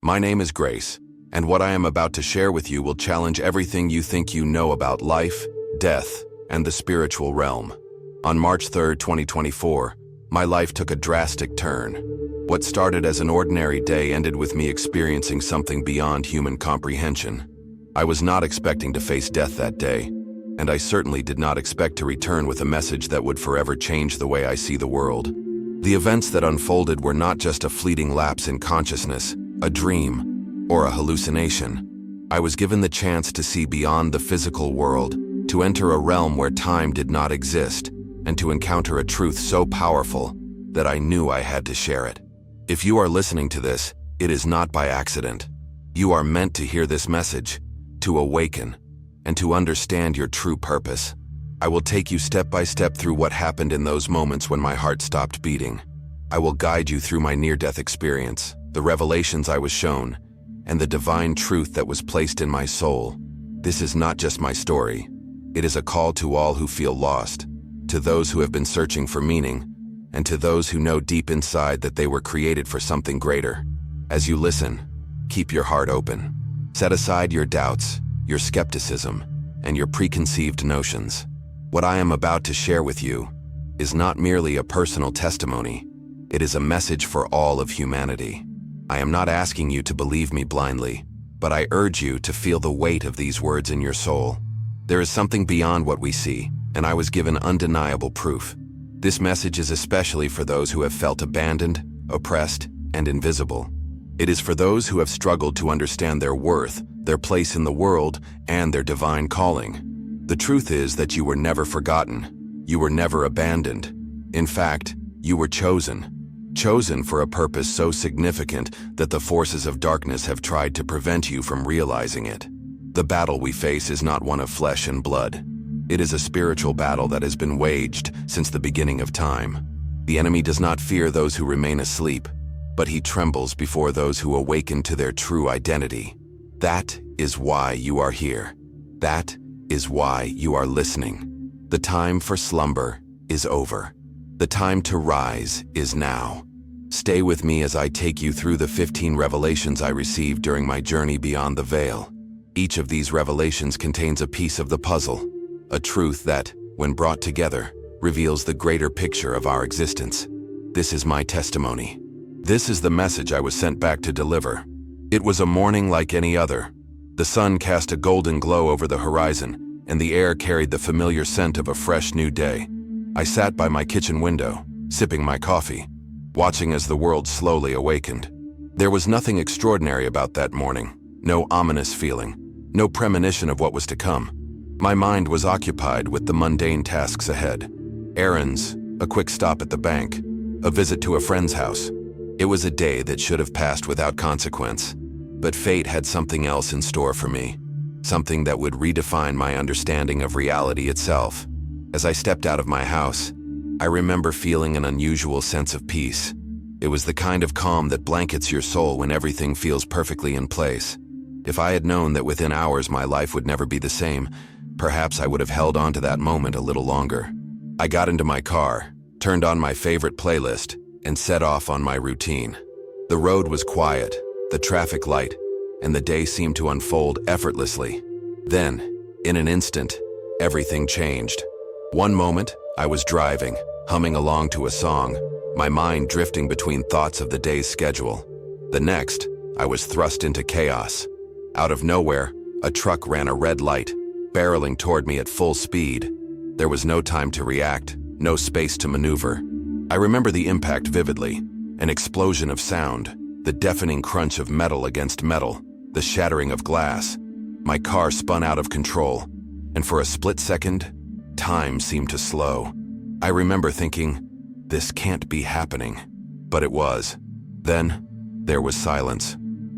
My name is Grace, and what I am about to share with you will challenge everything you think you know about life, death, and the spiritual realm. On March 3rd, 2024, my life took a drastic turn. What started as an ordinary day ended with me experiencing something beyond human comprehension. I was not expecting to face death that day, and I certainly did not expect to return with a message that would forever change the way I see the world. The events that unfolded were not just a fleeting lapse in consciousness, a dream, or a hallucination. I was given the chance to see beyond the physical world, to enter a realm where time did not exist, and to encounter a truth so powerful that I knew I had to share it. If you are listening to this, it is not by accident. You are meant to hear this message, to awaken, and to understand your true purpose. I will take you step by step through what happened in those moments when my heart stopped beating. I will guide you through my near-death experience, the revelations I was shown, and the divine truth that was placed in my soul. This is not just my story. It is a call to all who feel lost, to those who have been searching for meaning, and to those who know deep inside that they were created for something greater. As you listen, keep your heart open. Set aside your doubts, your skepticism, and your preconceived notions. What I am about to share with you is not merely a personal testimony. It is a message for all of humanity. I am not asking you to believe me blindly, but I urge you to feel the weight of these words in your soul. There is something beyond what we see, and I was given undeniable proof. This message is especially for those who have felt abandoned, oppressed, and invisible. It is for those who have struggled to understand their worth, their place in the world, and their divine calling. The truth is that you were never forgotten. You were never abandoned. In fact, you were chosen. Chosen for a purpose so significant that the forces of darkness have tried to prevent you from realizing it. The battle we face is not one of flesh and blood. It is a spiritual battle that has been waged since the beginning of time. The enemy does not fear those who remain asleep, but he trembles before those who awaken to their true identity. That is why you are here. That is why you are listening. The time for slumber is over. The time to rise is now. Stay with me as I take you through the 15 revelations I received during my journey beyond the veil. Each of these revelations contains a piece of the puzzle, a truth that, when brought together, reveals the greater picture of our existence. This is my testimony. This is the message I was sent back to deliver. It was a morning like any other. The sun cast a golden glow over the horizon, and the air carried the familiar scent of a fresh new day. I sat by my kitchen window, sipping my coffee, watching as the world slowly awakened. There was nothing extraordinary about that morning, no ominous feeling, no premonition of what was to come. My mind was occupied with the mundane tasks ahead. Errands, a quick stop at the bank, a visit to a friend's house. It was a day that should have passed without consequence, but fate had something else in store for me, something that would redefine my understanding of reality itself. As I stepped out of my house, I remember feeling an unusual sense of peace. It was the kind of calm that blankets your soul when everything feels perfectly in place. If I had known that within hours my life would never be the same, perhaps I would have held on to that moment a little longer. I got into my car, turned on my favorite playlist, and set off on my routine. The road was quiet, the traffic light, and the day seemed to unfold effortlessly. Then, in an instant, everything changed. One moment, I was driving, humming along to a song, my mind drifting between thoughts of the day's schedule. The next, I was thrust into chaos. Out of nowhere, a truck ran a red light, barreling toward me at full speed. There was no time to react, no space to maneuver. I remember the impact vividly, an explosion of sound, the deafening crunch of metal against metal, the shattering of glass. My car spun out of control, and for a split second, time seemed to slow. I remember thinking, this can't be happening. But it was. Then, there was silence.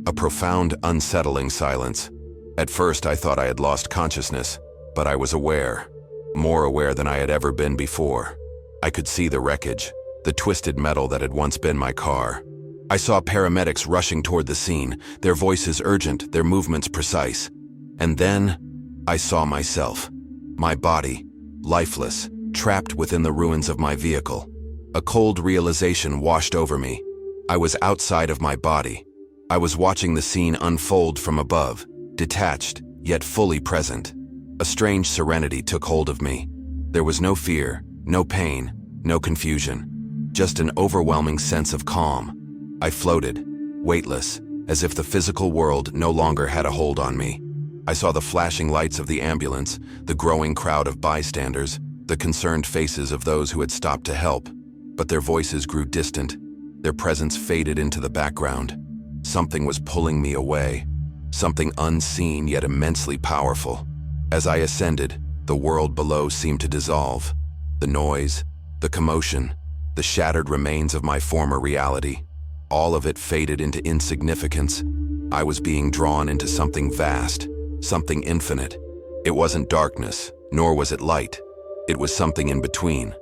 A profound, unsettling silence. At first, I thought I had lost consciousness, but I was aware. More aware than I had ever been before. I could see the wreckage, the twisted metal that had once been my car. I saw paramedics rushing toward the scene, their voices urgent, their movements precise. And then, I saw myself. My body, lifeless, trapped within the ruins of my vehicle. A cold realization washed over me. I was outside of my body. I was watching the scene unfold from above, detached, yet fully present. A strange serenity took hold of me. There was no fear, no pain, no confusion, just an overwhelming sense of calm. I floated, weightless, as if the physical world no longer had a hold on me. I saw the flashing lights of the ambulance, the growing crowd of bystanders, the concerned faces of those who had stopped to help. But their voices grew distant. Their presence faded into the background. Something was pulling me away, something unseen yet immensely powerful. As I ascended, the world below seemed to dissolve. The noise, the commotion, the shattered remains of my former reality, all of it faded into insignificance. I was being drawn into something vast, something infinite. It wasn't darkness, nor was it light. It was something in between,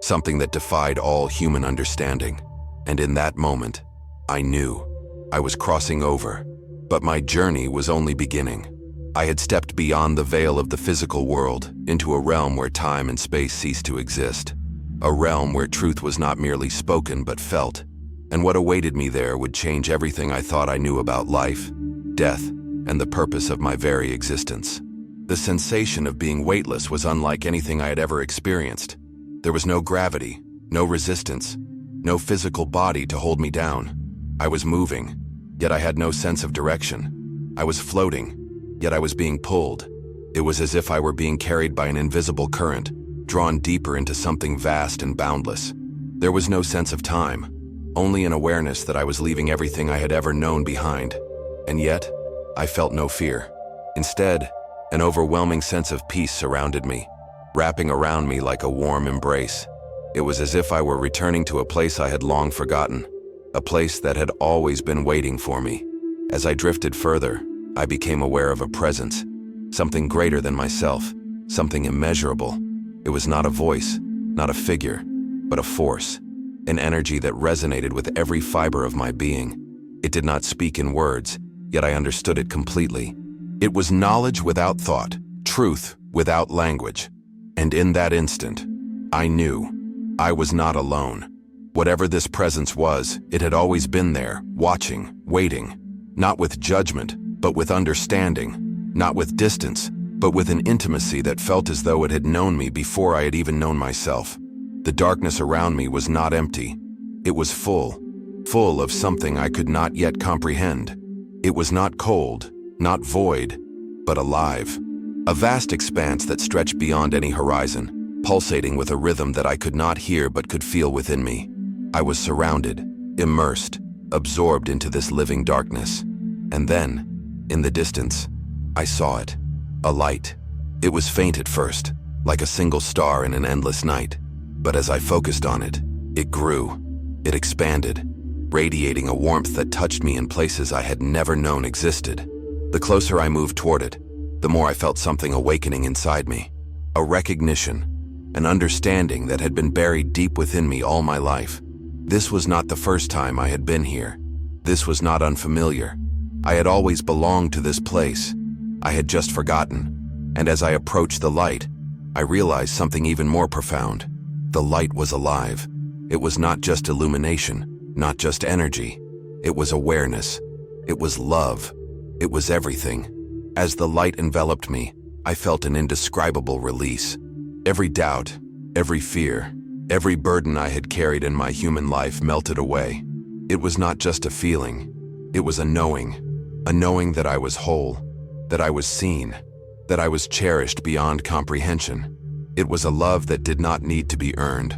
something that defied all human understanding. And in that moment, I knew I was crossing over. But my journey was only beginning. I had stepped beyond the veil of the physical world into a realm where time and space ceased to exist. A realm where truth was not merely spoken but felt. And what awaited me there would change everything I thought I knew about life, death, and the purpose of my very existence. The sensation of being weightless was unlike anything I had ever experienced. There was no gravity, no resistance, no physical body to hold me down. I was moving, yet I had no sense of direction. I was floating, yet I was being pulled. It was as if I were being carried by an invisible current, drawn deeper into something vast and boundless. There was no sense of time, only an awareness that I was leaving everything I had ever known behind. And yet, I felt no fear. Instead, an overwhelming sense of peace surrounded me, wrapping around me like a warm embrace. It was as if I were returning to a place I had long forgotten, a place that had always been waiting for me. As I drifted further, I became aware of a presence, something greater than myself, something immeasurable. It was not a voice, not a figure, but a force, an energy that resonated with every fiber of my being. It did not speak in words, yet I understood it completely. It was knowledge without thought, truth without language. And in that instant, I knew I was not alone. Whatever this presence was, it had always been there, watching, waiting, not with judgment, but with understanding, not with distance, but with an intimacy that felt as though it had known me before I had even known myself. The darkness around me was not empty. It was full of something I could not yet comprehend. It was not cold, not void, but alive. A vast expanse that stretched beyond any horizon, pulsating with a rhythm that I could not hear but could feel within me. I was surrounded, immersed, absorbed into this living darkness. And then, in the distance, I saw it. A light. It was faint at first, like a single star in an endless night. But as I focused on it, it grew. It expanded, radiating a warmth that touched me in places I had never known existed. The closer I moved toward it, the more I felt something awakening inside me. A recognition, an understanding that had been buried deep within me all my life. This was not the first time I had been here. This was not unfamiliar. I had always belonged to this place. I had just forgotten. And as I approached the light, I realized something even more profound. The light was alive. It was not just illumination, not just energy. It was awareness. It was love. It was everything. As the light enveloped me, I felt an indescribable release. Every doubt, every fear, every burden I had carried in my human life melted away. It was not just a feeling. It was a knowing that I was whole, that I was seen, that I was cherished beyond comprehension. It was a love that did not need to be earned,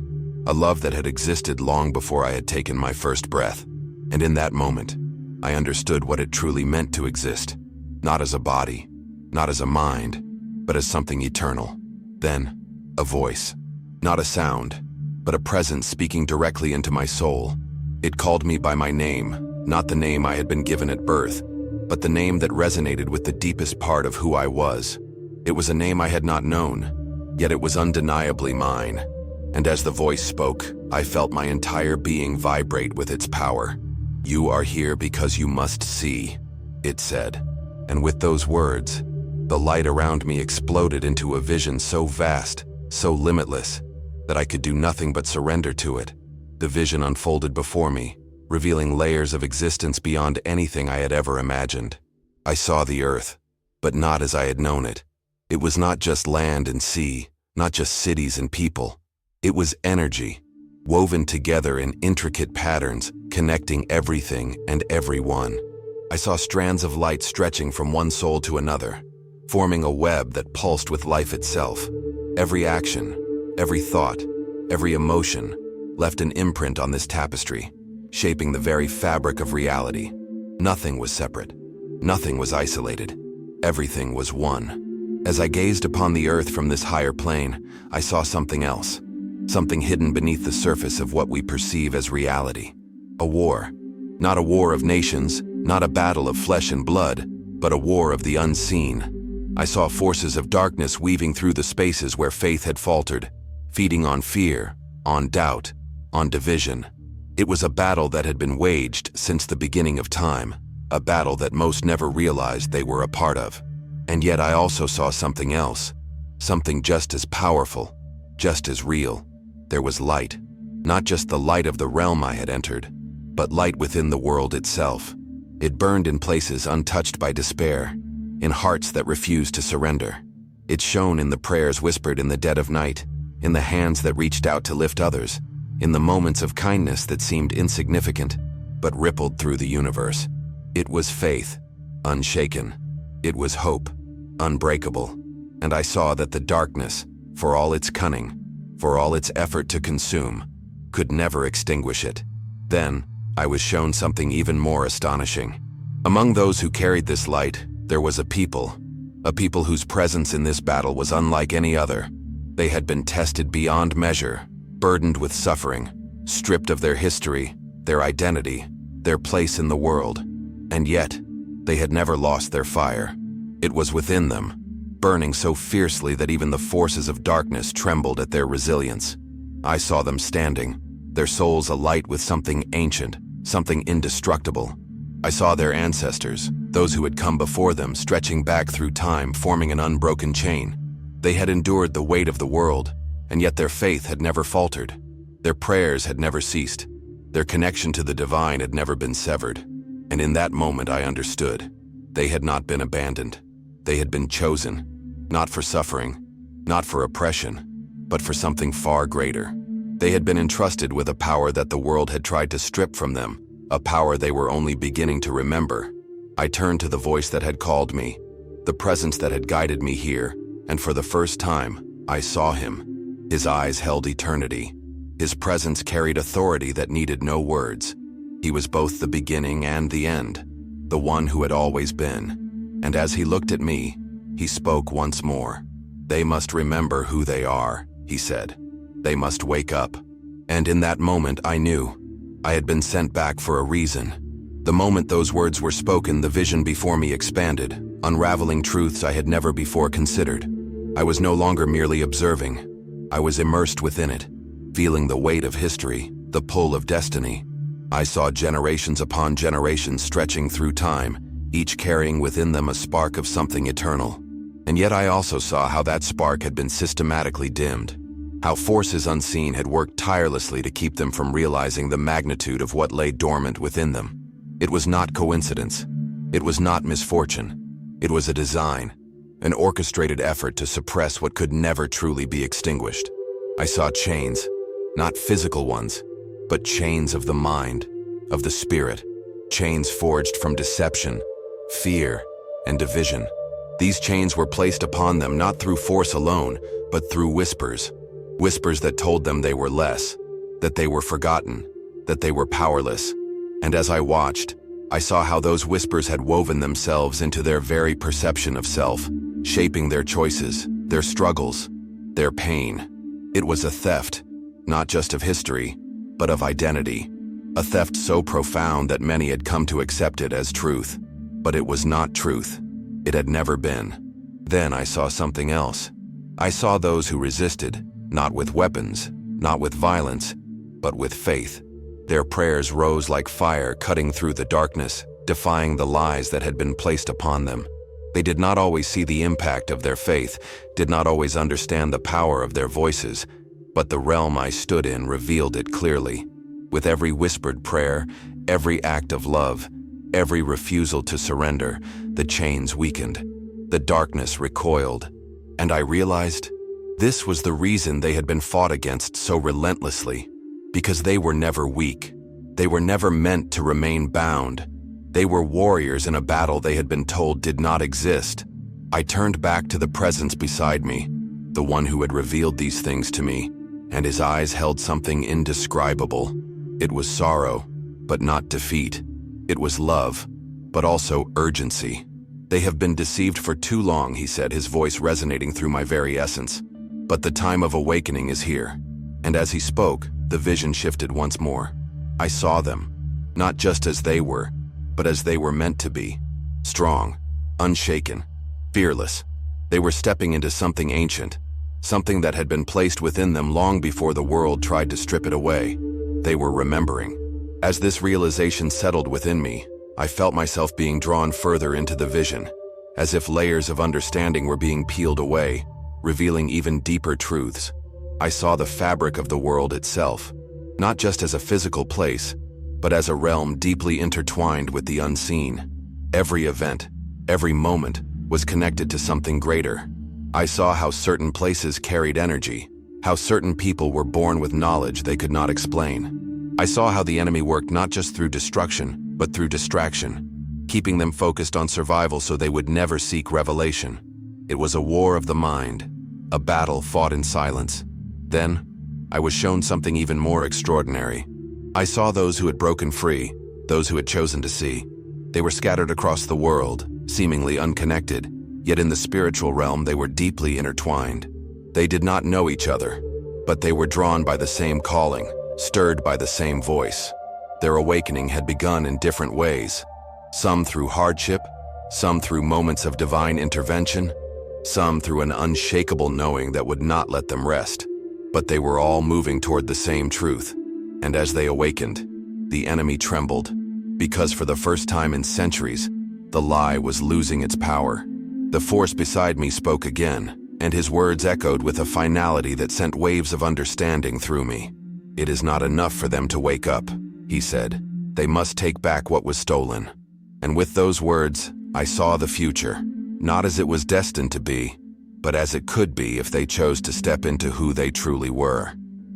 a love that had existed long before I had taken my first breath. And in that moment, I understood what it truly meant to exist, not as a body, not as a mind, but as something eternal. Then, a voice, not a sound, but a presence speaking directly into my soul. It called me by my name, not the name I had been given at birth, but the name that resonated with the deepest part of who I was. It was a name I had not known, yet it was undeniably mine. And as the voice spoke, I felt my entire being vibrate with its power. "You are here because you must see," it said. And with those words, the light around me exploded into a vision so vast, so limitless, that I could do nothing but surrender to it. The vision unfolded before me, revealing layers of existence beyond anything I had ever imagined. I saw the earth, but not as I had known it. It was not just land and sea, not just cities and people. It was energy, woven together in intricate patterns, connecting everything and everyone. I saw strands of light stretching from one soul to another, forming a web that pulsed with life itself. Every action, every thought, every emotion left an imprint on this tapestry, shaping the very fabric of reality. Nothing was separate. Nothing was isolated. Everything was one. As I gazed upon the earth from this higher plane, I saw something else. Something hidden beneath the surface of what we perceive as reality. A war. Not a war of nations, not a battle of flesh and blood, but a war of the unseen. I saw forces of darkness weaving through the spaces where faith had faltered, feeding on fear, on doubt, on division. It was a battle that had been waged since the beginning of time, a battle that most never realized they were a part of. And yet I also saw something else, something just as powerful, just as real. There was light, not just the light of the realm I had entered, but light within the world itself. It burned in places untouched by despair, in hearts that refused to surrender. It shone in the prayers whispered in the dead of night, in the hands that reached out to lift others, in the moments of kindness that seemed insignificant, but rippled through the universe. It was faith, unshaken. It was hope, unbreakable. And I saw that the darkness, for all its cunning, for all its effort to consume, could never extinguish it. Then, I was shown something even more astonishing. Among those who carried this light, there was a people whose presence in this battle was unlike any other. They had been tested beyond measure, burdened with suffering, stripped of their history, their identity, their place in the world. And yet, they had never lost their fire. It was within them, burning so fiercely that even the forces of darkness trembled at their resilience. I saw them standing, their souls alight with something ancient, something indestructible. I saw their ancestors, those who had come before them, stretching back through time, forming an unbroken chain. They had endured the weight of the world, and yet their faith had never faltered. Their prayers had never ceased. Their connection to the divine had never been severed. And in that moment I understood. They had not been abandoned. They had been chosen, not for suffering, not for oppression, but for something far greater. They had been entrusted with a power that the world had tried to strip from them, a power they were only beginning to remember. I turned to the voice that had called me, the presence that had guided me here, and for the first time, I saw him. His eyes held eternity. His presence carried authority that needed no words. He was both the beginning and the end, the one who had always been. And as he looked at me, he spoke once more. "They must remember who they are," he said. "They must wake up." And in that moment I knew I had been sent back for a reason. The moment those words were spoken, the vision before me expanded, unraveling truths I had never before considered. I was no longer merely observing. I was immersed within it, feeling the weight of history, the pull of destiny. I saw generations upon generations stretching through time, each carrying within them a spark of something eternal. And yet I also saw how that spark had been systematically dimmed, how forces unseen had worked tirelessly to keep them from realizing the magnitude of what lay dormant within them. It was not coincidence. It was not misfortune. It was a design, an orchestrated effort to suppress what could never truly be extinguished. I saw chains, not physical ones, but chains of the mind, of the spirit, chains forged from deception, fear, and division. These chains were placed upon them not through force alone, but through whispers. Whispers that told them they were less, that they were forgotten, that they were powerless. And as I watched, I saw how those whispers had woven themselves into their very perception of self, shaping their choices, their struggles, their pain. It was a theft, not just of history, but of identity. A theft so profound that many had come to accept it as truth. But it was not truth. It had never been. Then I saw something else. I saw those who resisted, not with weapons, not with violence, but with faith. Their prayers rose like fire, cutting through the darkness, defying the lies that had been placed upon them. They did not always see the impact of their faith, did not always understand the power of their voices, but the realm I stood in revealed it clearly. With every whispered prayer, Every act of love, every refusal to surrender, the chains weakened. The darkness recoiled. And I realized this was the reason they had been fought against so relentlessly. Because they were never weak. They were never meant to remain bound. They were warriors in a battle they had been told did not exist. I turned back to the presence beside me, the one who had revealed these things to me, and his eyes held something indescribable. It was sorrow, but not defeat. It was love, but also urgency. They have been deceived for too long, he said, his voice resonating through my very essence. But the time of awakening is here. And as he spoke, the vision shifted once more. I saw them, not just as they were, but as they were meant to be. Strong, unshaken, fearless. They were stepping into something ancient, something that had been placed within them long before the world tried to strip it away. They were remembering. As this realization settled within me, I felt myself being drawn further into the vision, as if layers of understanding were being peeled away, revealing even deeper truths. I saw the fabric of the world itself, not just as a physical place, but as a realm deeply intertwined with the unseen. Every event, every moment, was connected to something greater. I saw how certain places carried energy, how certain people were born with knowledge they could not explain. I saw how the enemy worked not just through destruction, but through distraction, keeping them focused on survival so they would never seek revelation. It was a war of the mind, a battle fought in silence. Then, I was shown something even more extraordinary. I saw those who had broken free, those who had chosen to see. They were scattered across the world, seemingly unconnected, yet in the spiritual realm they were deeply intertwined. They did not know each other, but they were drawn by the same calling, stirred by the same voice. Their awakening had begun in different ways, some through hardship, some through moments of divine intervention, some through an unshakable knowing that would not let them rest. But they were all moving toward the same truth. And as they awakened, the enemy trembled, because for the first time in centuries, the lie was losing its power. The force beside me spoke again, and his words echoed with a finality that sent waves of understanding through me. "It is not enough for them to wake up," he said. "They must take back what was stolen." And with those words, I saw the future, not as it was destined to be, but as it could be if they chose to step into who they truly were.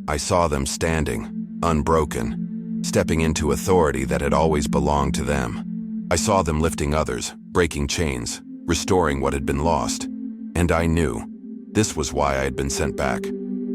I saw them standing, unbroken, stepping into authority that had always belonged to them. I saw them lifting others, breaking chains, restoring what had been lost. And I knew this was why I had been sent back,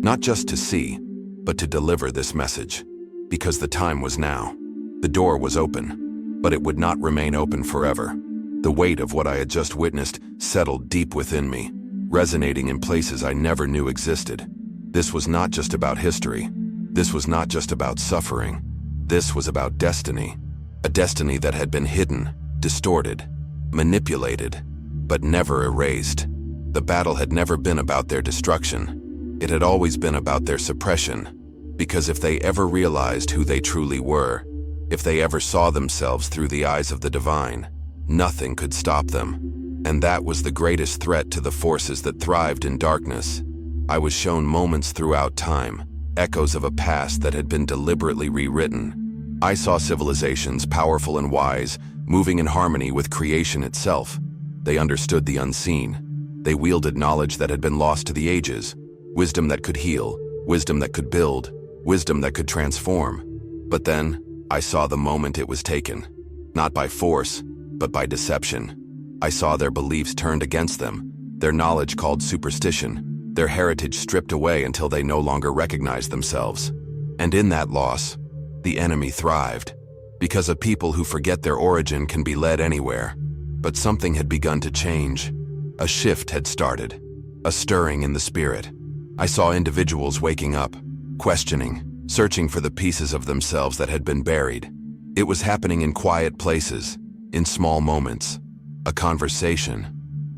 not just to see, but to deliver this message. Because the time was now. The door was open, but it would not remain open forever. The weight of what I had just witnessed settled deep within me, resonating in places I never knew existed. This was not just about history. This was not just about suffering. This was about destiny. A destiny that had been hidden, distorted, manipulated, but never erased. The battle had never been about their destruction. It had always been about their suppression. Because if they ever realized who they truly were, if they ever saw themselves through the eyes of the divine, nothing could stop them. And that was the greatest threat to the forces that thrived in darkness. I was shown moments throughout time, echoes of a past that had been deliberately rewritten. I saw civilizations, powerful and wise, moving in harmony with creation itself. They understood the unseen. They wielded knowledge that had been lost to the ages, wisdom that could heal, wisdom that could build, wisdom that could transform. But then, I saw the moment it was taken, not by force, but by deception. I saw their beliefs turned against them, their knowledge called superstition, their heritage stripped away until they no longer recognized themselves. And in that loss, the enemy thrived, because a people who forget their origin can be led anywhere. But something had begun to change. A shift had started, a stirring in the spirit. I saw individuals waking up, questioning, searching for the pieces of themselves that had been buried. It was happening in quiet places, in small moments. A conversation,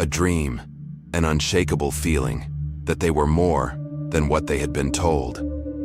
a dream, an unshakable feeling that they were more than what they had been told.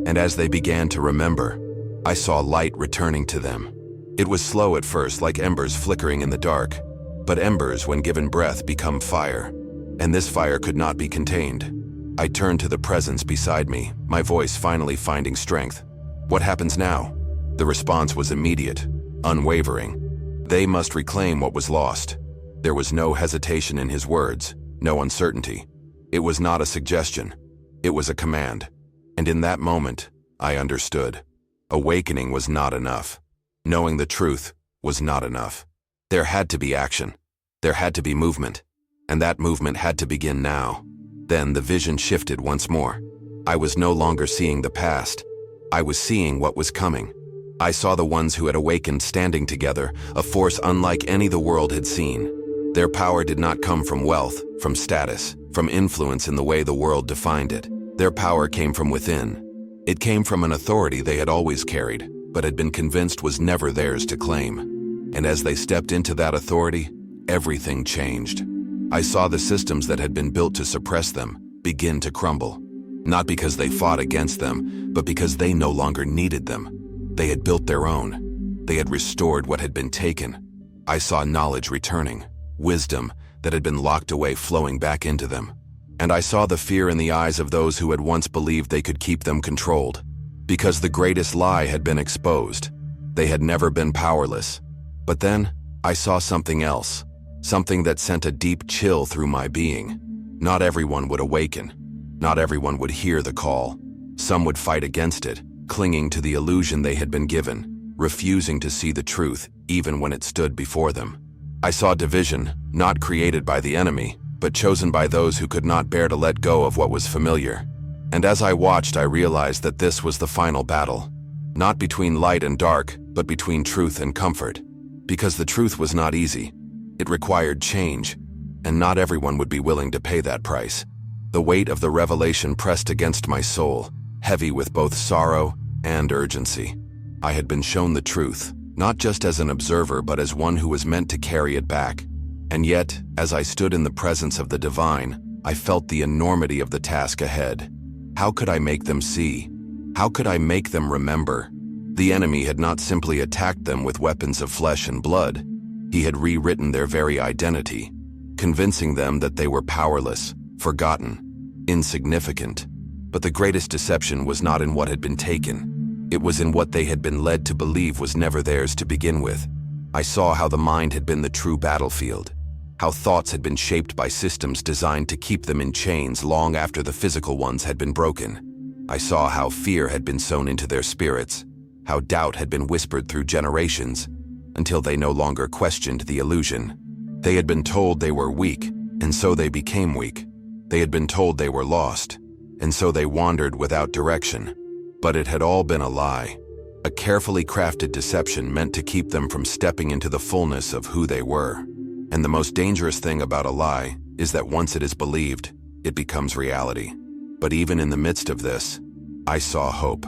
And as they began to remember, I saw light returning to them. It was slow at first, like embers flickering in the dark, but embers, when given breath, become fire. And this fire could not be contained. I turned to the presence beside me, my voice finally finding strength. "What happens now?" The response was immediate. unwavering. They must reclaim what was lost. There was no hesitation in his words, no uncertainty. It was not a suggestion. It was a command. And in that moment, I understood. Awakening was not enough. Knowing the truth was not enough. There had to be action. There had to be movement. And that movement had to begin now. Then the vision shifted once more. I was no longer seeing the past. I was seeing what was coming. I saw the ones who had awakened standing together, a force unlike any the world had seen. Their power did not come from wealth, from status, from influence in the way the world defined it. Their power came from within. It came from an authority they had always carried, but had been convinced was never theirs to claim. And as they stepped into that authority, everything changed. I saw the systems that had been built to suppress them begin to crumble. Not because they fought against them, but because they no longer needed them. They had built their own. They had restored what had been taken. I saw knowledge returning, wisdom that had been locked away flowing back into them. And I saw the fear in the eyes of those who had once believed they could keep them controlled. Because the greatest lie had been exposed. They had never been powerless. But then, I saw something else. Something that sent a deep chill through my being. Not everyone would awaken. Not everyone would hear the call. Some would fight against it, clinging to the illusion they had been given, refusing to see the truth even when it stood before them. I saw division, not created by the enemy, but chosen by those who could not bear to let go of what was familiar. And as I watched, I realized that this was the final battle. Not between light and dark, but between truth and comfort. Because the truth was not easy. It required change, and not everyone would be willing to pay that price. The weight of the revelation pressed against my soul, heavy with both sorrow and urgency. I had been shown the truth, not just as an observer, but as one who was meant to carry it back. And yet, as I stood in the presence of the divine, I felt the enormity of the task ahead. How could I make them see? How could I make them remember? The enemy had not simply attacked them with weapons of flesh and blood. He had rewritten their very identity, convincing them that they were powerless, forgotten, insignificant. But the greatest deception was not in what had been taken. It was in what they had been led to believe was never theirs to begin with. I saw how the mind had been the true battlefield, how thoughts had been shaped by systems designed to keep them in chains long after the physical ones had been broken. I saw how fear had been sown into their spirits, how doubt had been whispered through generations, until they no longer questioned the illusion. They had been told they were weak, and so they became weak. They had been told they were lost, and so they wandered without direction. But it had all been a lie, a carefully crafted deception meant to keep them from stepping into the fullness of who they were. And the most dangerous thing about a lie is that once it is believed, it becomes reality. But even in the midst of this, I saw hope.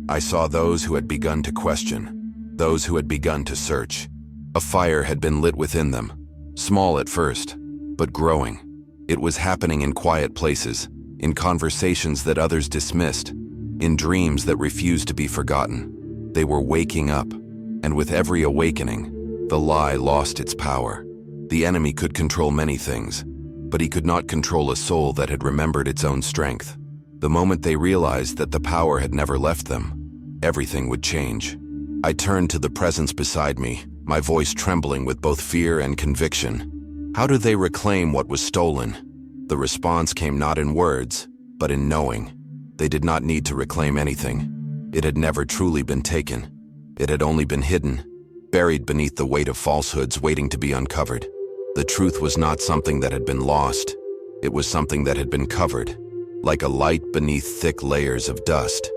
I saw those who had begun to question, those who had begun to search. A fire had been lit within them, small at first, but growing. It was happening in quiet places, in conversations that others dismissed, in dreams that refused to be forgotten. They were waking up, and with every awakening, the lie lost its power. The enemy could control many things, but he could not control a soul that had remembered its own strength. The moment they realized that the power had never left them, everything would change. I turned to the presence beside me, my voice trembling with both fear and conviction. How do they reclaim what was stolen? The response came not in words, but in knowing. They did not need to reclaim anything. It had never truly been taken. It had only been hidden, buried beneath the weight of falsehoods waiting to be uncovered. The truth was not something that had been lost. It was something that had been covered, like a light beneath thick layers of dust.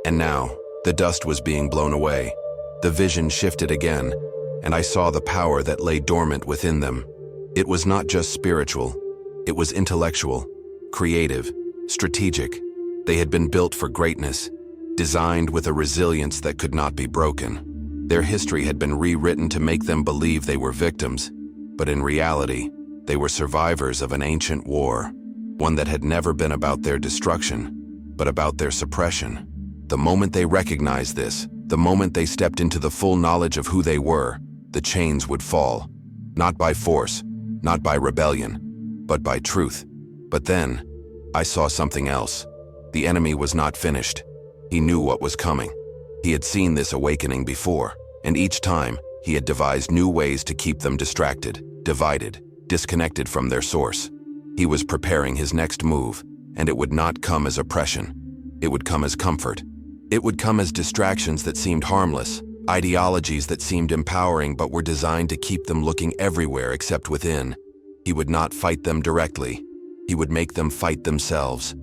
And now, the dust was being blown away. The vision shifted again, and I saw the power that lay dormant within them. It was not just spiritual. It was intellectual, creative, strategic. They had been built for greatness, designed with a resilience that could not be broken. Their history had been rewritten to make them believe they were victims, but in reality, they were survivors of an ancient war, one that had never been about their destruction, but about their suppression. The moment they recognized this, the moment they stepped into the full knowledge of who they were, the chains would fall, not by force, not by rebellion, but by truth. But then, I saw something else. The enemy was not finished. He knew what was coming. He had seen this awakening before, and each time, he had devised new ways to keep them distracted, divided, disconnected from their source. He was preparing his next move, and it would not come as oppression. It would come as comfort. It would come as distractions that seemed harmless, ideologies that seemed empowering but were designed to keep them looking everywhere except within. He would not fight them directly. He would make them fight themselves.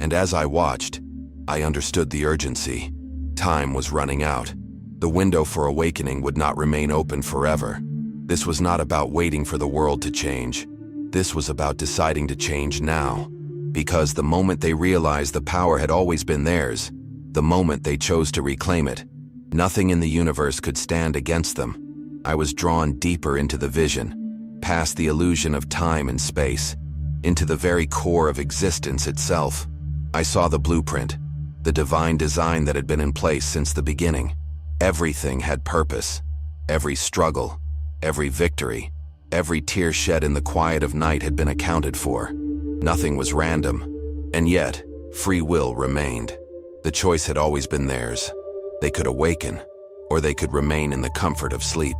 And as I watched, I understood the urgency. Time was running out. The window for awakening would not remain open forever. This was not about waiting for the world to change. This was about deciding to change now. Because the moment they realized the power had always been theirs, the moment they chose to reclaim it, nothing in the universe could stand against them. I was drawn deeper into the vision, past the illusion of time and space, into the very core of existence itself. I saw the blueprint, the divine design that had been in place since the beginning. Everything had purpose. Every struggle, every victory, every tear shed in the quiet of night had been accounted for. Nothing was random, and yet free will remained. The choice had always been theirs. They could awaken, or they could remain in the comfort of sleep.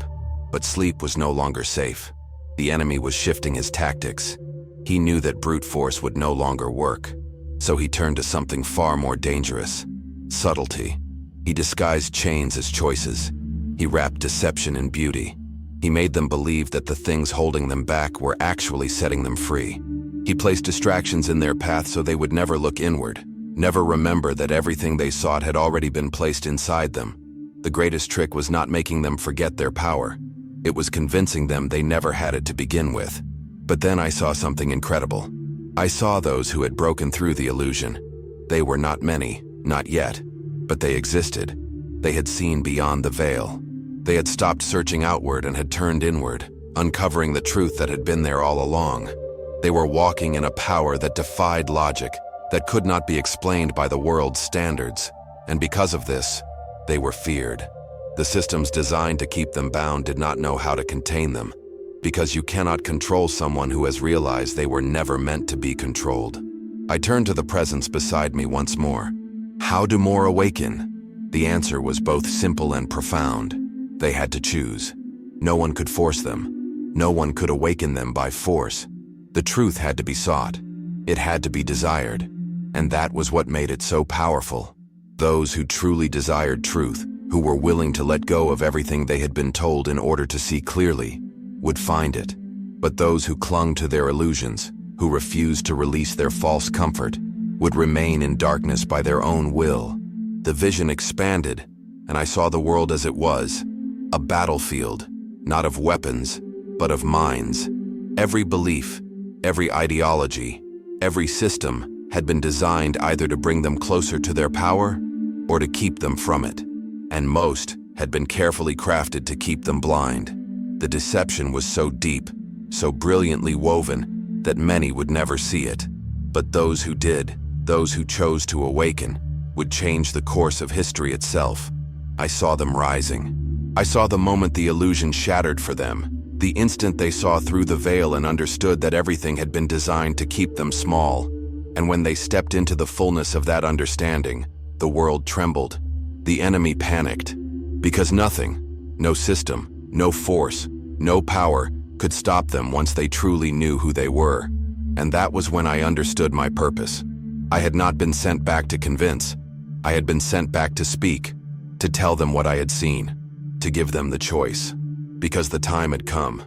But sleep was no longer safe. The enemy was shifting his tactics. He knew that brute force would no longer work. So he turned to something far more dangerous: subtlety. He disguised chains as choices. He wrapped deception in beauty. He made them believe that the things holding them back were actually setting them free. He placed distractions in their path so they would never look inward, never remember that everything they sought had already been placed inside them. The greatest trick was not making them forget their power. It was convincing them they never had it to begin with. But then I saw something incredible. I saw those who had broken through the illusion. They were not many, not yet, but they existed. They had seen beyond the veil. They had stopped searching outward and had turned inward, uncovering the truth that had been there all along. They were walking in a power that defied logic, that could not be explained by the world's standards. And because of this, they were feared. The systems designed to keep them bound did not know how to contain them, because you cannot control someone who has realized they were never meant to be controlled. I turned to the presence beside me once more. How do more awaken? The answer was both simple and profound. They had to choose. No one could force them. No one could awaken them by force. The truth had to be sought. It had to be desired. And that was what made it so powerful. Those who truly desired truth, who were willing to let go of everything they had been told in order to see clearly, would find it. But those who clung to their illusions, who refused to release their false comfort, would remain in darkness by their own will. The vision expanded, and I saw the world as it was, a battlefield, not of weapons, but of minds. Every belief, every ideology, every system had been designed either to bring them closer to their power or to keep them from it, and most had been carefully crafted to keep them blind. The deception was so deep, so brilliantly woven, that many would never see it. But those who did, those who chose to awaken, would change the course of history itself. I saw them rising. I saw the moment the illusion shattered for them, the instant they saw through the veil and understood that everything had been designed to keep them small. And when they stepped into the fullness of that understanding, the world trembled. The enemy panicked. Because nothing, no system, no force, no power could stop them once they truly knew who they were. And that was when I understood my purpose. I had not been sent back to convince. I had been sent back to speak, to tell them what I had seen, to give them the choice. Because the time had come.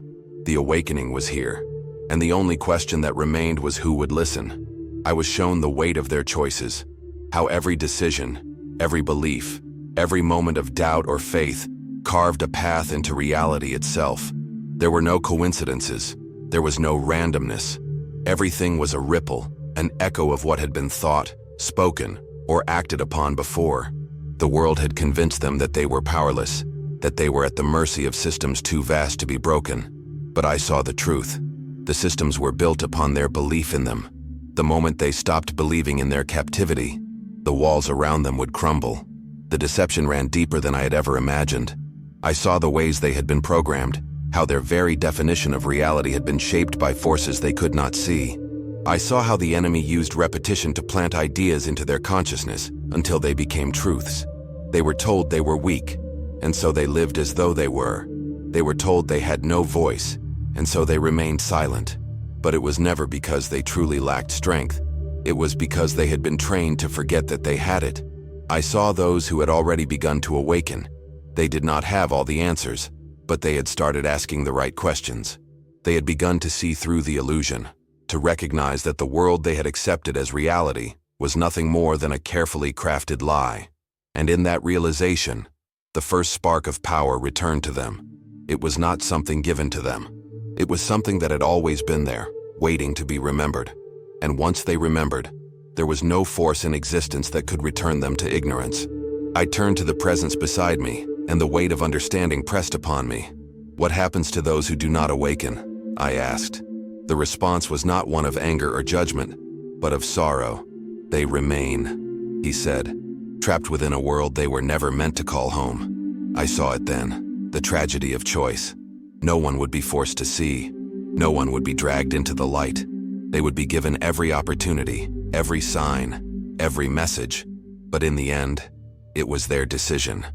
The awakening was here. And the only question that remained was who would listen. I was shown the weight of their choices, how every decision, every belief, every moment of doubt or faith carved a path into reality itself. There were no coincidences. There was no randomness. Everything was a ripple, an echo of what had been thought, spoken, or acted upon before. The world had convinced them that they were powerless, that they were at the mercy of systems too vast to be broken. But I saw the truth. The systems were built upon their belief in them. The moment they stopped believing in their captivity, the walls around them would crumble. The deception ran deeper than I had ever imagined. I saw the ways they had been programmed, how their very definition of reality had been shaped by forces they could not see. I saw how the enemy used repetition to plant ideas into their consciousness until they became truths. They were told they were weak, and so they lived as though they were. They were told they had no voice, and so they remained silent. But it was never because they truly lacked strength. It was because they had been trained to forget that they had it. I saw those who had already begun to awaken. They did not have all the answers, but they had started asking the right questions. They had begun to see through the illusion, to recognize that the world they had accepted as reality was nothing more than a carefully crafted lie. And in that realization, the first spark of power returned to them. It was not something given to them. It was something that had always been there, waiting to be remembered. And once they remembered, there was no force in existence that could return them to ignorance. I turned to the presence beside me, and the weight of understanding pressed upon me. "What happens to those who do not awaken?" I asked. The response was not one of anger or judgment, but of sorrow. "They remain," he said, "trapped within a world they were never meant to call home." I saw it then, the tragedy of choice. No one would be forced to see. No one would be dragged into the light. They would be given every opportunity, every sign, every message. But in the end, it was their decision.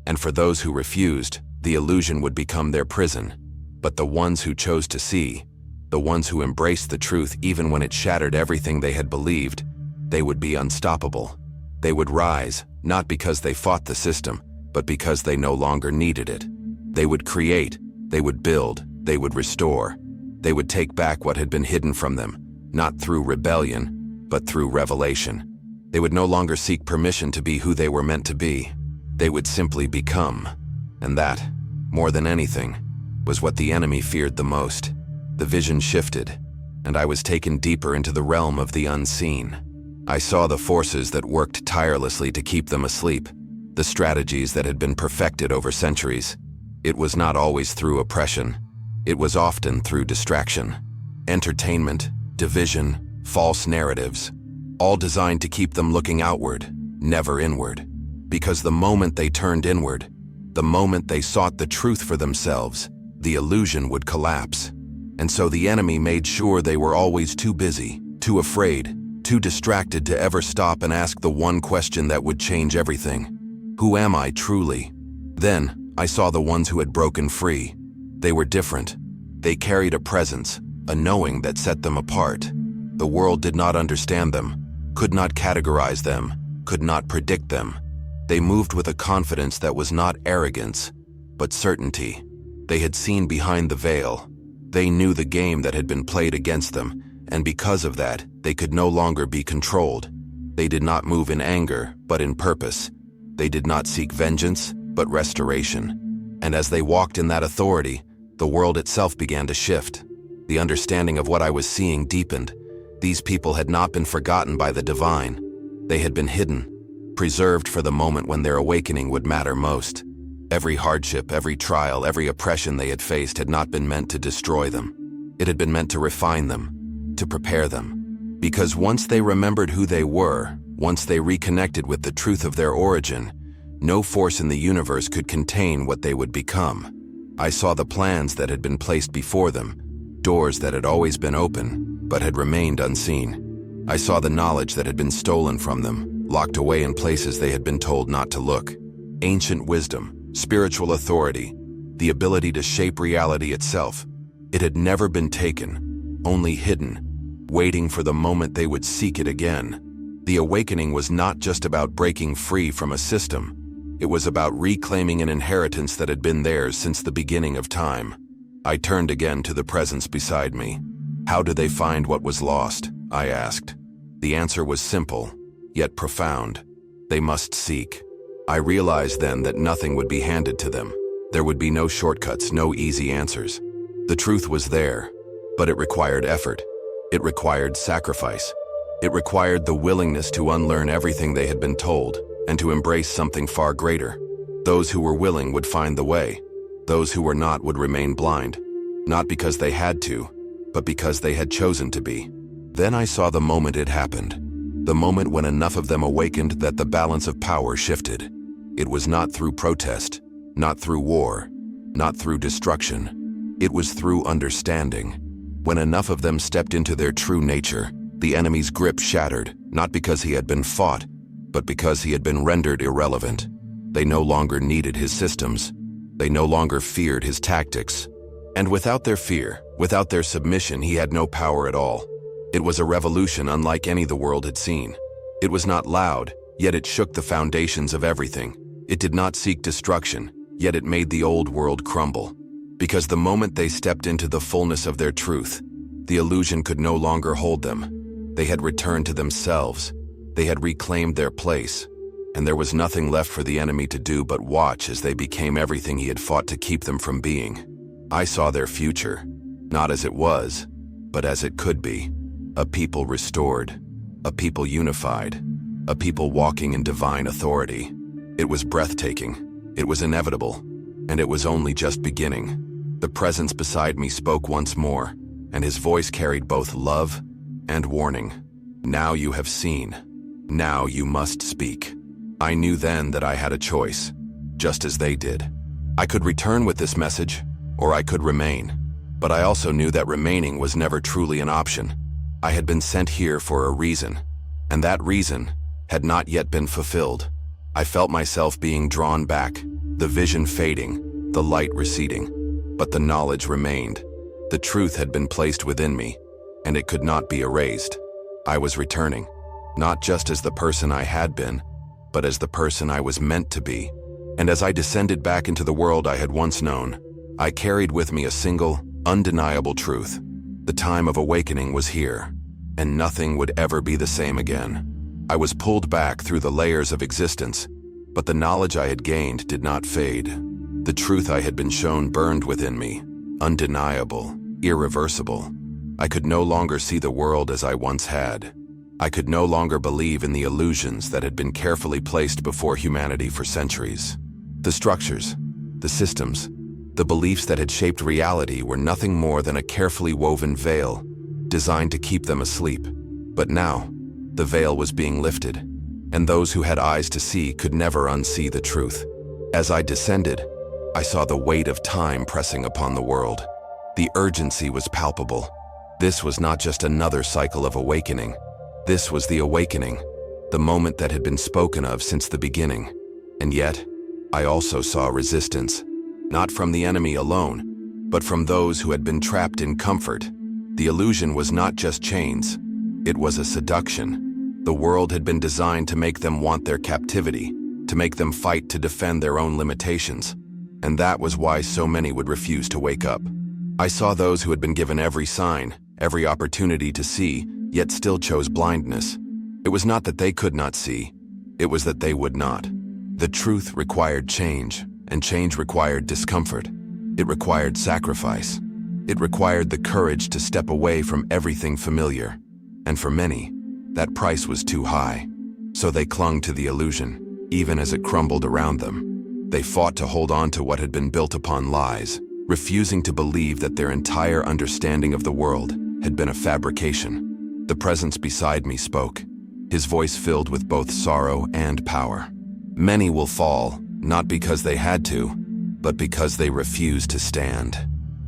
And for those who refused, the illusion would become their prison. But the ones who chose to see, the ones who embraced the truth even when it shattered everything they had believed, they would be unstoppable. They would rise, not because they fought the system, but because they no longer needed it. They would create, they would build, they would restore. They would take back what had been hidden from them, not through rebellion, but through revelation. They would no longer seek permission to be who they were meant to be. They would simply become. And that, more than anything, was what the enemy feared the most. The vision shifted, and I was taken deeper into the realm of the unseen. I saw the forces that worked tirelessly to keep them asleep, the strategies that had been perfected over centuries. It was not always through oppression. It was often through distraction, entertainment, division, false narratives, all designed to keep them looking outward, never inward. Because the moment they turned inward, the moment they sought the truth for themselves, the illusion would collapse. And so the enemy made sure they were always too busy, too afraid, too distracted to ever stop and ask the one question that would change everything. Who am I truly? Then, I saw the ones who had broken free. They were different. They carried a presence, a knowing that set them apart. The world did not understand them, could not categorize them, could not predict them. They moved with a confidence that was not arrogance, but certainty. They had seen behind the veil. They knew the game that had been played against them, and because of that, they could no longer be controlled. They did not move in anger, but in purpose. They did not seek vengeance, but restoration. And as they walked in that authority, the world itself began to shift. The understanding of what I was seeing deepened. These people had not been forgotten by the divine. They had been hidden, preserved for the moment when their awakening would matter most. Every hardship, every trial, every oppression they had faced had not been meant to destroy them. It had been meant to refine them, to prepare them. Because once they remembered who they were, once they reconnected with the truth of their origin, no force in the universe could contain what they would become. I saw the plans that had been placed before them, doors that had always been open, but had remained unseen. I saw the knowledge that had been stolen from them, locked away in places they had been told not to look. Ancient wisdom, spiritual authority, the ability to shape reality itself. It had never been taken, only hidden, waiting for the moment they would seek it again. The awakening was not just about breaking free from a system. It was about reclaiming an inheritance that had been theirs since the beginning of time. I turned again to the presence beside me. How do they find what was lost? I asked. The answer was simple, yet profound. They must seek. I realized then that nothing would be handed to them. There would be no shortcuts, no easy answers. The truth was there, but it required effort. It required sacrifice. It required the willingness to unlearn everything they had been told and to embrace something far greater. Those who were willing would find the way. Those who were not would remain blind, not because they had to, but because they had chosen to be. Then I saw the moment it happened, the moment when enough of them awakened that the balance of power shifted. It was not through protest, not through war, not through destruction. It was through understanding. When enough of them stepped into their true nature, the enemy's grip shattered, not because he had been fought, but because he had been rendered irrelevant. They no longer needed his systems. They no longer feared his tactics. And without their fear, without their submission, he had no power at all. It was a revolution unlike any the world had seen. It was not loud, yet it shook the foundations of everything. It did not seek destruction, yet it made the old world crumble. Because the moment they stepped into the fullness of their truth, the illusion could no longer hold them. They had returned to themselves. They had reclaimed their place. And there was nothing left for the enemy to do but watch as they became everything he had fought to keep them from being. I saw their future, not as it was, but as it could be. A people restored, a people unified, a people walking in divine authority. It was breathtaking, it was inevitable, and it was only just beginning. The presence beside me spoke once more, and his voice carried both love and warning. Now you have seen. Now you must speak. I knew then that I had a choice, just as they did. I could return with this message, or I could remain. But I also knew that remaining was never truly an option. I had been sent here for a reason, and that reason had not yet been fulfilled. I felt myself being drawn back, the vision fading, the light receding. But the knowledge remained. The truth had been placed within me, and it could not be erased. I was returning, not just as the person I had been, but as the person I was meant to be. And as I descended back into the world I had once known, I carried with me a single, undeniable truth. The time of awakening was here, and nothing would ever be the same again. I was pulled back through the layers of existence, but the knowledge I had gained did not fade. The truth I had been shown burned within me, undeniable, irreversible. I could no longer see the world as I once had. I could no longer believe in the illusions that had been carefully placed before humanity for centuries. The structures, the systems, the beliefs that had shaped reality were nothing more than a carefully woven veil, designed to keep them asleep. But now, the veil was being lifted, and those who had eyes to see could never unsee the truth. As I descended, I saw the weight of time pressing upon the world. The urgency was palpable. This was not just another cycle of awakening. This was the awakening, the moment that had been spoken of since the beginning. And yet, I also saw resistance, not from the enemy alone, but from those who had been trapped in comfort. The illusion was not just chains, it was a seduction. The world had been designed to make them want their captivity, to make them fight to defend their own limitations. And that was why so many would refuse to wake up. I saw those who had been given every sign, every opportunity to see, yet still chose blindness. It was not that they could not see, it was that they would not. The truth required change, and change required discomfort. It required sacrifice. It required the courage to step away from everything familiar. And for many, that price was too high. So they clung to the illusion, even as it crumbled around them. They fought to hold on to what had been built upon lies, refusing to believe that their entire understanding of the world had been a fabrication. The presence beside me spoke, his voice filled with both sorrow and power. Many will fall, not because they had to, but because they refused to stand.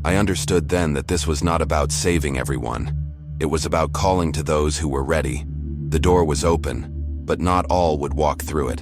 I understood then that this was not about saving everyone. It was about calling to those who were ready. The door was open, but not all would walk through it.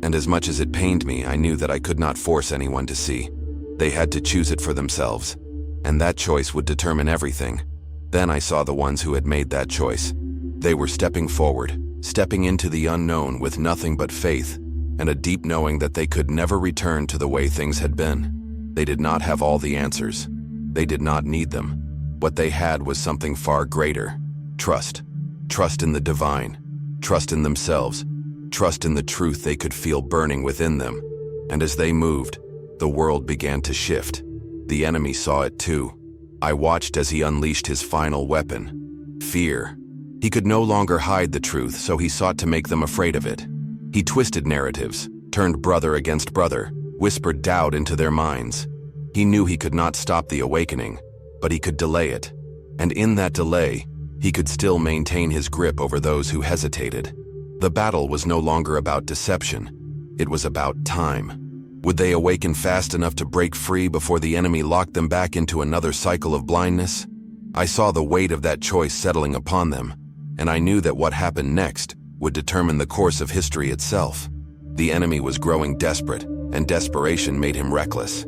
And as much as it pained me, I knew that I could not force anyone to see. They had to choose it for themselves, and that choice would determine everything. Then I saw the ones who had made that choice. They were stepping forward, stepping into the unknown with nothing but faith, and a deep knowing that they could never return to the way things had been. They did not have all the answers. They did not need them. What they had was something far greater. Trust. Trust in the divine. Trust in themselves. Trust in the truth they could feel burning within them. And as they moved, the world began to shift. The enemy saw it too. I watched as he unleashed his final weapon, fear. He could no longer hide the truth, so he sought to make them afraid of it. He twisted narratives, turned brother against brother, whispered doubt into their minds. He knew he could not stop the awakening, but he could delay it. And in that delay, he could still maintain his grip over those who hesitated. The battle was no longer about deception. It was about time. Would they awaken fast enough to break free before the enemy locked them back into another cycle of blindness? I saw the weight of that choice settling upon them, and I knew that what happened next would determine the course of history itself. The enemy was growing desperate, and desperation made him reckless.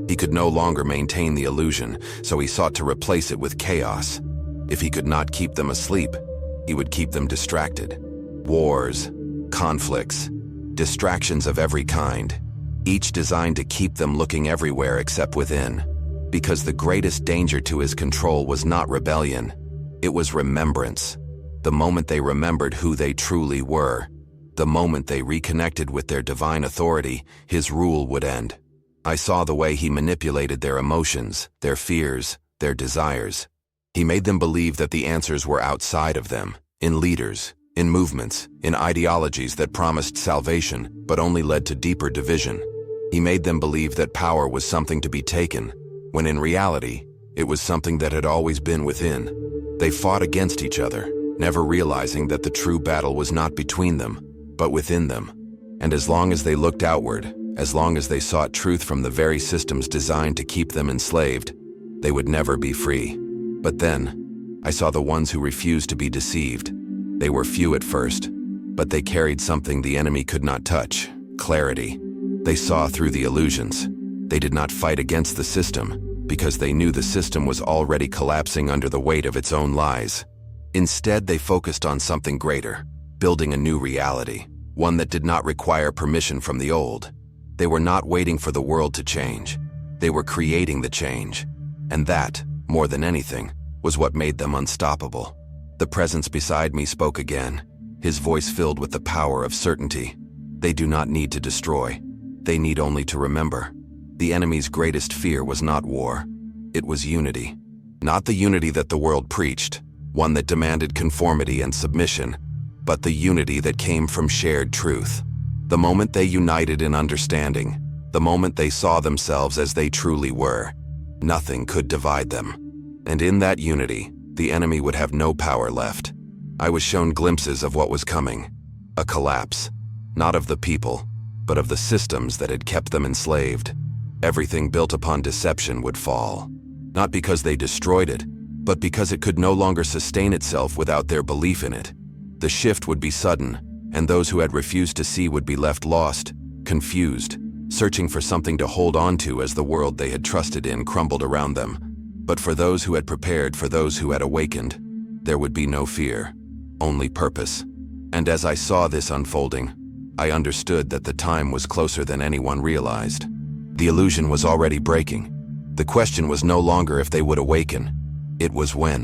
He could no longer maintain the illusion, so he sought to replace it with chaos. If he could not keep them asleep, he would keep them distracted. Wars, conflicts, distractions of every kind, each designed to keep them looking everywhere except within. Because the greatest danger to his control was not rebellion, it was remembrance. The moment they remembered who they truly were, the moment they reconnected with their divine authority, his rule would end. I saw the way he manipulated their emotions, their fears, their desires. He made them believe that the answers were outside of them, in leaders, in movements, in ideologies that promised salvation but only led to deeper division. He made them believe that power was something to be taken, when in reality, it was something that had always been within. They fought against each other, never realizing that the true battle was not between them, but within them. And as long as they looked outward, as long as they sought truth from the very systems designed to keep them enslaved, they would never be free. But then, I saw the ones who refused to be deceived. They were few at first, but they carried something the enemy could not touch: clarity. They saw through the illusions. They did not fight against the system, because they knew the system was already collapsing under the weight of its own lies. Instead, they focused on something greater, building a new reality, one that did not require permission from the old. They were not waiting for the world to change. They were creating the change. And that, more than anything, was what made them unstoppable. The presence beside me spoke again, his voice filled with the power of certainty. They do not need to destroy. They need only to remember. The enemy's greatest fear was not war. It was unity. Not the unity that the world preached, one that demanded conformity and submission, but the unity that came from shared truth. The moment they united in understanding, the moment they saw themselves as they truly were, nothing could divide them. And in that unity, the enemy would have no power left. I was shown glimpses of what was coming. A collapse, not of the people, but of the systems that had kept them enslaved. Everything built upon deception would fall. Not because they destroyed it, but because it could no longer sustain itself without their belief in it. The shift would be sudden, and those who had refused to see would be left lost, confused, searching for something to hold on to as the world they had trusted in crumbled around them. But for those who had prepared, for those who had awakened, there would be no fear, only purpose. And as I saw this unfolding, I understood that the time was closer than anyone realized. The illusion was already breaking. The question was no longer if they would awaken, it was when.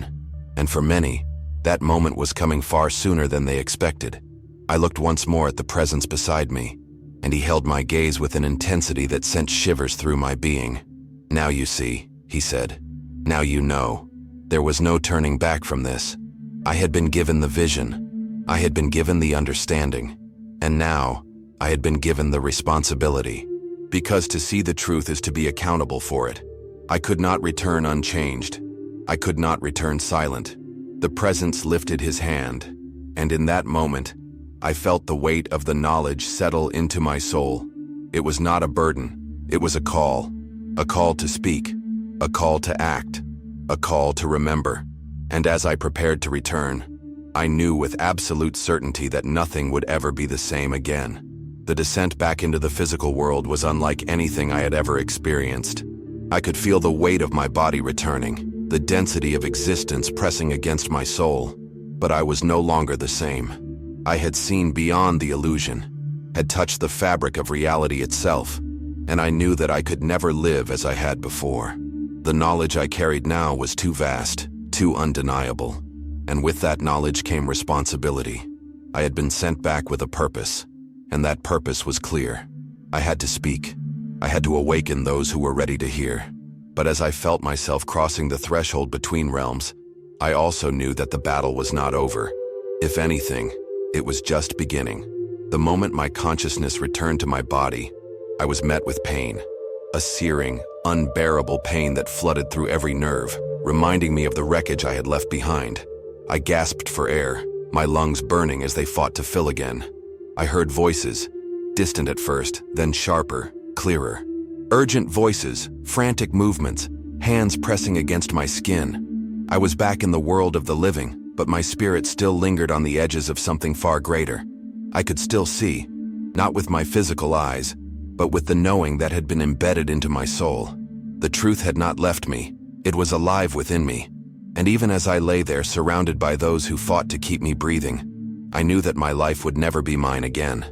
And for many, that moment was coming far sooner than they expected. I looked once more at the presence beside me, and he held my gaze with an intensity that sent shivers through my being. "Now you see," he said. "Now you know. There was no turning back from this. I had been given the vision. I had been given the understanding. And now, I had been given the responsibility. Because to see the truth is to be accountable for it. I could not return unchanged. I could not return silent." The presence lifted his hand, and in that moment, I felt the weight of the knowledge settle into my soul. It was not a burden, it was a call to speak, a call to act, a call to remember. And as I prepared to return, I knew with absolute certainty that nothing would ever be the same again. The descent back into the physical world was unlike anything I had ever experienced. I could feel the weight of my body returning, the density of existence pressing against my soul, but I was no longer the same. I had seen beyond the illusion, had touched the fabric of reality itself, and I knew that I could never live as I had before. The knowledge I carried now was too vast, too undeniable, and with that knowledge came responsibility. I had been sent back with a purpose, and that purpose was clear. I had to speak. I had to awaken those who were ready to hear. But as I felt myself crossing the threshold between realms, I also knew that the battle was not over. If anything, it was just beginning. The moment my consciousness returned to my body, I was met with pain. A searing, unbearable pain that flooded through every nerve, reminding me of the wreckage I had left behind. I gasped for air, my lungs burning as they fought to fill again. I heard voices, distant at first, then sharper, clearer. Urgent voices, frantic movements, hands pressing against my skin. I was back in the world of the living, but my spirit still lingered on the edges of something far greater. I could still see, not with my physical eyes, but with the knowing that had been embedded into my soul. The truth had not left me. It was alive within me. And even as I lay there surrounded by those who fought to keep me breathing, I knew that my life would never be mine again.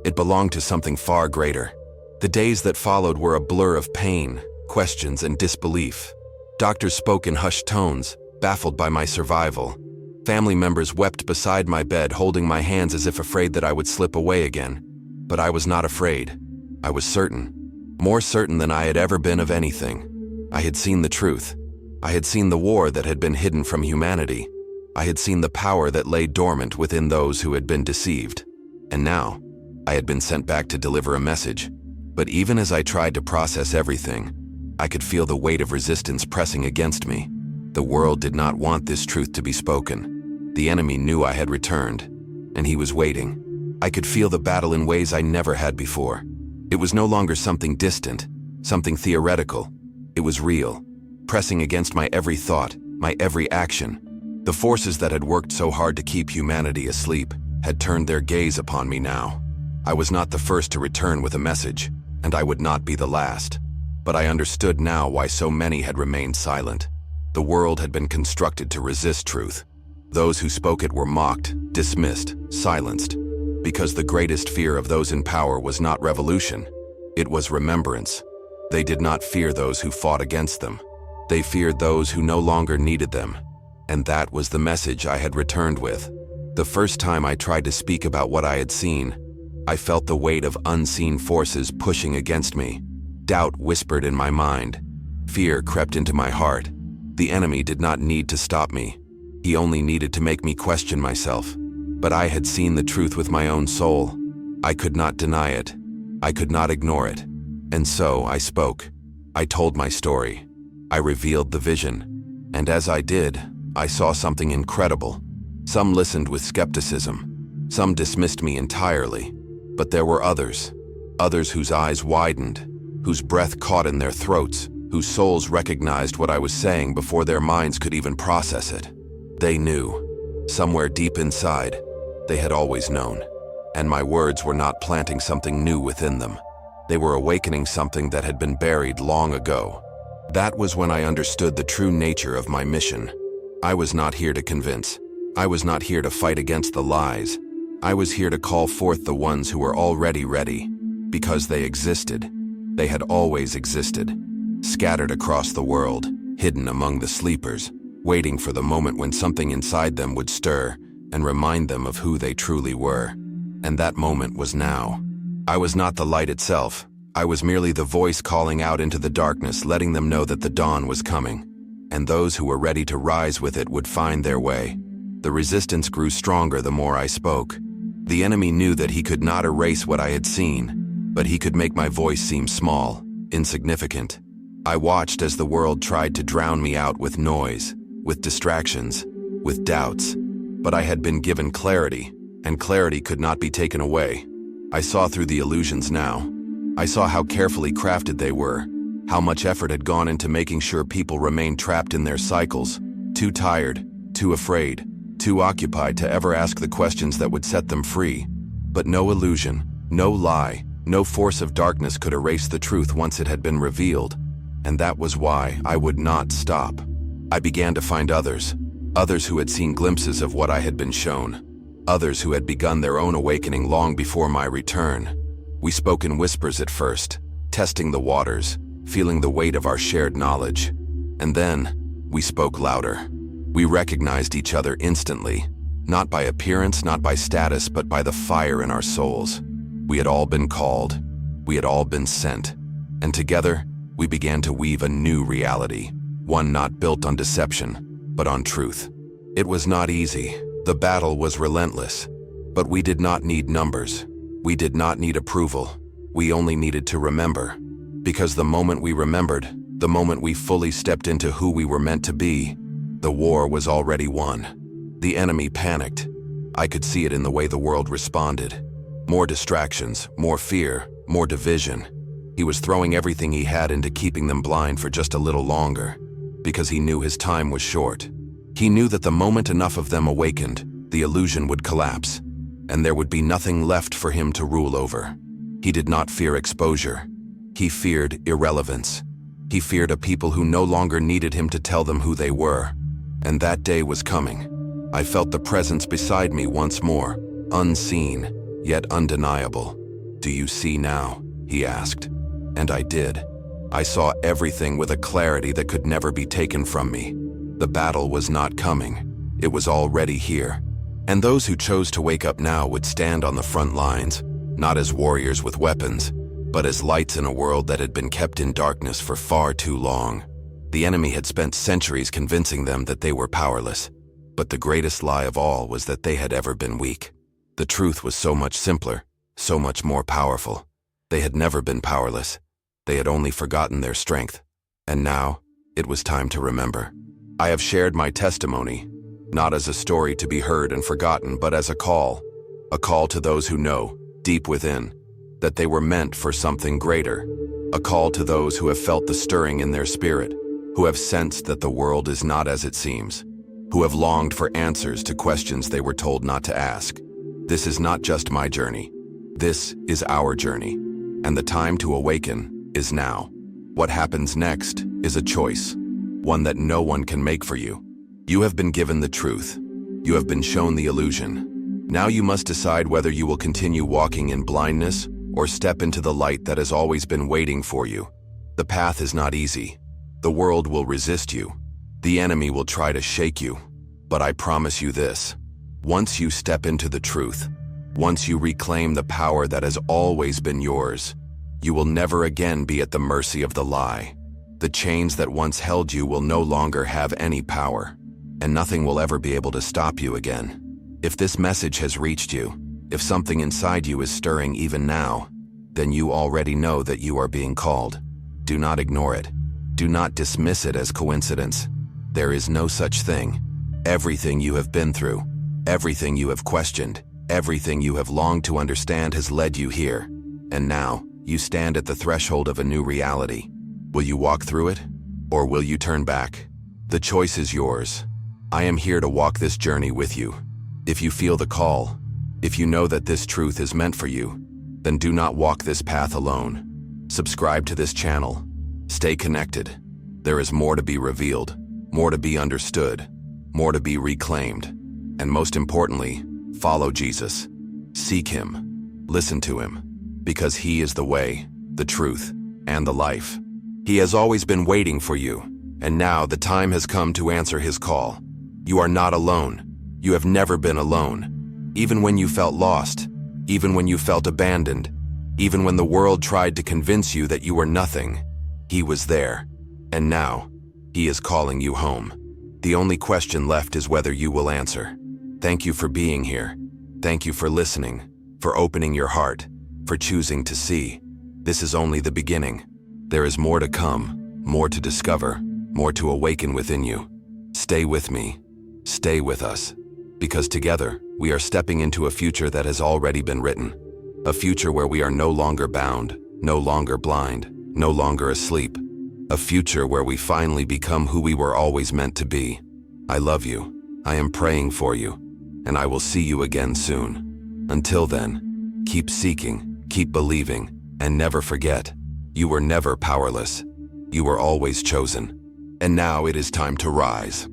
It belonged to something far greater. The days that followed were a blur of pain, questions, and disbelief. Doctors spoke in hushed tones, baffled by my survival. Family members wept beside my bed, holding my hands as if afraid that I would slip away again. But I was not afraid. I was certain. More certain than I had ever been of anything. I had seen the truth. I had seen the war that had been hidden from humanity. I had seen the power that lay dormant within those who had been deceived. And now, I had been sent back to deliver a message. But even as I tried to process everything, I could feel the weight of resistance pressing against me. The world did not want this truth to be spoken. The enemy knew I had returned, and he was waiting. I could feel the battle in ways I never had before. It was no longer something distant, something theoretical. It was real, pressing against my every thought, my every action. The forces that had worked so hard to keep humanity asleep had turned their gaze upon me now. I was not the first to return with a message, and I would not be the last. But I understood now why so many had remained silent. The world had been constructed to resist truth. Those who spoke it were mocked, dismissed, silenced. Because the greatest fear of those in power was not revolution, it was remembrance. They did not fear those who fought against them. They feared those who no longer needed them. And that was the message I had returned with. The first time I tried to speak about what I had seen, I felt the weight of unseen forces pushing against me. Doubt whispered in my mind. Fear crept into my heart. The enemy did not need to stop me. He only needed to make me question myself. But I had seen the truth with my own soul. I could not deny it. I could not ignore it. And so I spoke. I told my story. I revealed the vision. And as I did, I saw something incredible. Some listened with skepticism. Some dismissed me entirely. But there were others. Others whose eyes widened, whose breath caught in their throats, whose souls recognized what I was saying before their minds could even process it. They knew. Somewhere deep inside, they had always known. And my words were not planting something new within them. They were awakening something that had been buried long ago. That was when I understood the true nature of my mission. I was not here to convince. I was not here to fight against the lies. I was here to call forth the ones who were already ready. Because they existed. They had always existed. Scattered across the world, hidden among the sleepers, waiting for the moment when something inside them would stir and remind them of who they truly were. And that moment was now. I was not the light itself. I was merely the voice calling out into the darkness, letting them know that the dawn was coming. And those who were ready to rise with it would find their way. The resistance grew stronger the more I spoke. The enemy knew that he could not erase what I had seen, but he could make my voice seem small, insignificant. I watched as the world tried to drown me out with noise, with distractions, with doubts. But I had been given clarity, and clarity could not be taken away. I saw through the illusions now. I saw how carefully crafted they were, how much effort had gone into making sure people remained trapped in their cycles, too tired, too afraid, too occupied to ever ask the questions that would set them free. But no illusion, no lie, no force of darkness could erase the truth once it had been revealed. And that was why I would not stop. I began to find others who had seen glimpses of what I had been shown, others who had begun their own awakening long before my return. We spoke in whispers at first, testing the waters, feeling the weight of our shared knowledge. And then, we spoke louder. We recognized each other instantly, not by appearance, not by status, but by the fire in our souls. We had all been called. We had all been sent. And together, we began to weave a new reality, one not built on deception, but on truth. It was not easy. The battle was relentless. But we did not need numbers. We did not need approval. We only needed to remember. Because the moment we remembered, the moment we fully stepped into who we were meant to be, the war was already won. The enemy panicked. I could see it in the way the world responded. More distractions, more fear, more division. He was throwing everything he had into keeping them blind for just a little longer, because he knew his time was short. He knew that the moment enough of them awakened, the illusion would collapse, and there would be nothing left for him to rule over. He did not fear exposure. He feared irrelevance. He feared a people who no longer needed him to tell them who they were. And that day was coming. I felt the presence beside me once more, unseen, yet undeniable. "Do you see now?" he asked. And I did. I saw everything with a clarity that could never be taken from me. The battle was not coming. It was already here. And those who chose to wake up now would stand on the front lines, not as warriors with weapons, but as lights in a world that had been kept in darkness for far too long. The enemy had spent centuries convincing them that they were powerless. But the greatest lie of all was that they had ever been weak. The truth was so much simpler, so much more powerful. They had never been powerless. They had only forgotten their strength. And now, it was time to remember. I have shared my testimony, not as a story to be heard and forgotten, but as a call to those who know, deep within, that they were meant for something greater. A call to those who have felt the stirring in their spirit, who have sensed that the world is not as it seems, who have longed for answers to questions they were told not to ask. This is not just my journey. This is our journey. And the time to awaken is now. What happens next is a choice, one that no one can make for you. You have been given the truth. You have been shown the illusion. Now you must decide whether you will continue walking in blindness or step into the light that has always been waiting for you. The path is not easy. The world will resist you. The enemy will try to shake you. But I promise you this: once you step into the truth, once you reclaim the power that has always been yours, you will never again be at the mercy of the lie. The chains that once held you will no longer have any power, and nothing will ever be able to stop you again. If this message has reached you, if something inside you is stirring even now, then you already know that you are being called. Do not ignore it. Do not dismiss it as coincidence. There is no such thing. Everything you have been through, everything you have questioned, everything you have longed to understand has led you here. And now, you stand at the threshold of a new reality. Will you walk through it, or will you turn back? The choice is yours. I am here to walk this journey with you. If you feel the call, if you know that this truth is meant for you, then do not walk this path alone. Subscribe to this channel. Stay connected. There is more to be revealed, more to be understood, more to be reclaimed. And most importantly, follow Jesus. Seek him. Listen to him. Because he is the way, the truth, and the life. He has always been waiting for you, and now the time has come to answer his call. You are not alone. You have never been alone. Even when you felt lost, even when you felt abandoned, even when the world tried to convince you that you were nothing, he was there. And now, he is calling you home. The only question left is whether you will answer. Thank you for being here. Thank you for listening, for opening your heart, for choosing to see. This is only the beginning. There is more to come, more to discover, more to awaken within you. Stay with me. Stay with us. Because together, we are stepping into a future that has already been written. A future where we are no longer bound, no longer blind, no longer asleep. A future where we finally become who we were always meant to be. I love you. I am praying for you. And I will see you again soon. Until then, keep seeking, keep believing, and never forget, you were never powerless. You were always chosen. And now it is time to rise.